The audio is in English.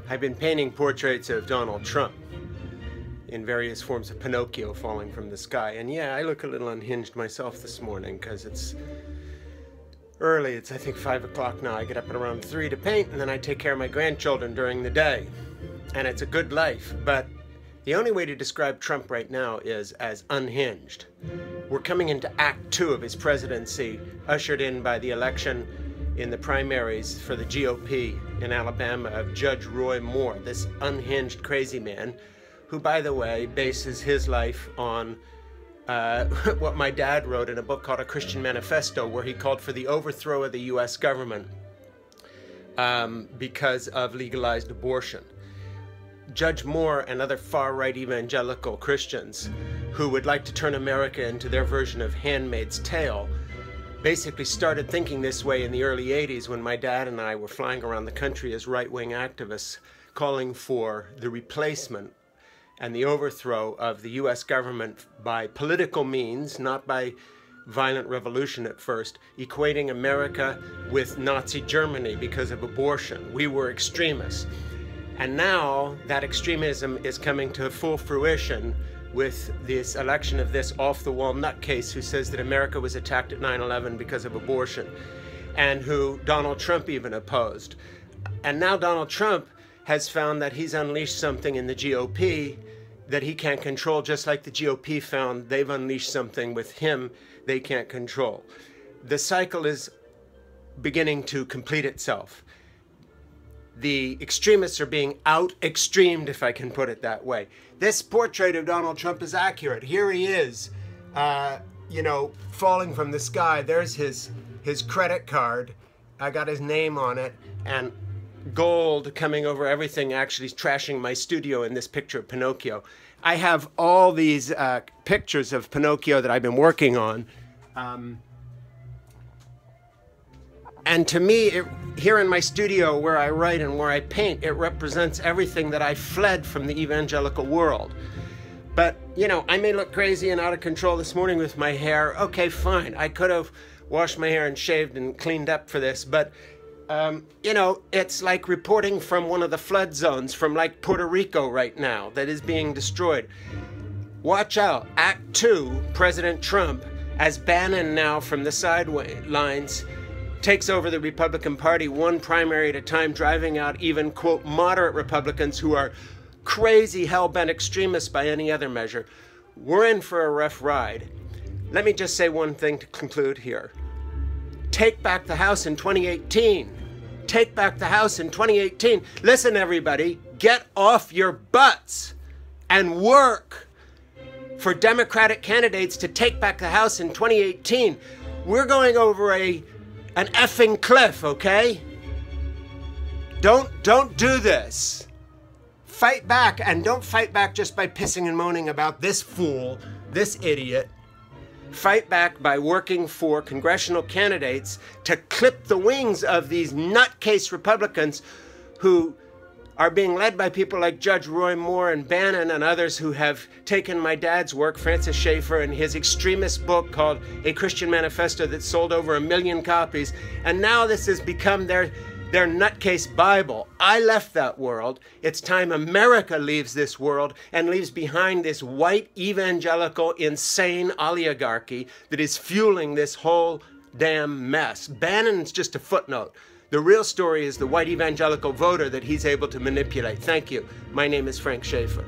I've been painting portraits of Donald Trump in various forms of Pinocchio falling from the sky. And yeah, I look a little unhinged myself this morning because it's early. It's, I think, 5 o'clock now. I get up at around 3 to paint, and then I take care of my grandchildren during the day. And it's a good life. But the only way to describe Trump right now is as unhinged. We're coming into Act 2 of his presidency, ushered in by the election in the primaries for the GOP in Alabama of Judge Roy Moore, this unhinged crazy man, who, by the way, bases his life on what my dad wrote in a book called A Christian Manifesto, where he called for the overthrow of the U.S. government because of legalized abortion. Judge Moore and other far-right evangelical Christians who would like to turn America into their version of Handmaid's Tale basically started thinking this way in the early 80s when my dad and I were flying around the country as right-wing activists calling for the replacement and the overthrow of the U.S. government by political means, not by violent revolution at first, equating America with Nazi Germany because of abortion. We were extremists. And now that extremism is coming to full fruition with this election of this off-the-wall nutcase who says that America was attacked at 9/11 because of abortion, and who Donald Trump even opposed. And now Donald Trump has found that he's unleashed something in the GOP that he can't control, just like the GOP found they've unleashed something with him they can't control. The cycle is beginning to complete itself. The extremists are being out-extremed, if I can put it that way. This portrait of Donald Trump is accurate. Here he is, you know, falling from the sky. There's his credit card. I got his name on it, and gold coming over everything. Actually, he's trashing my studio in this picture of Pinocchio. I have all these pictures of Pinocchio that I've been working on. And to me, here in my studio where I write and where I paint, it represents everything that I fled from the evangelical world. But, you know, I may look crazy and out of control this morning with my hair. Okay, fine. I could have washed my hair and shaved and cleaned up for this. But, you know, it's like reporting from one of the flood zones from like Puerto Rico right now that is being destroyed. Watch out. Act 2, President Trump, as Bannon now from the sidelines, takes over the Republican Party one primary at a time, driving out even, quote, moderate Republicans who are crazy, hell-bent extremists by any other measure. We're in for a rough ride. Let me just say one thing to conclude here. Take back the House in 2018. Take back the House in 2018. Listen, everybody, get off your butts and work for Democratic candidates to take back the House in 2018. We're going over an effing cliff, okay? Don't do this. Fight back, and don't fight back just by pissing and moaning about this fool, this idiot. Fight back by working for congressional candidates to clip the wings of these nutcase Republicans who are being led by people like Judge Roy Moore and Bannon and others who have taken my dad's work, Francis Schaeffer, and his extremist book called A Christian Manifesto that sold over 1 million copies, and now this has become their nutcase Bible. I left that world. It's time America leaves this world and leaves behind this white evangelical insane oligarchy that is fueling this whole damn mess. Bannon's just a footnote. The real story is the white evangelical voter that he's able to manipulate. Thank you. My name is Frank Schaeffer.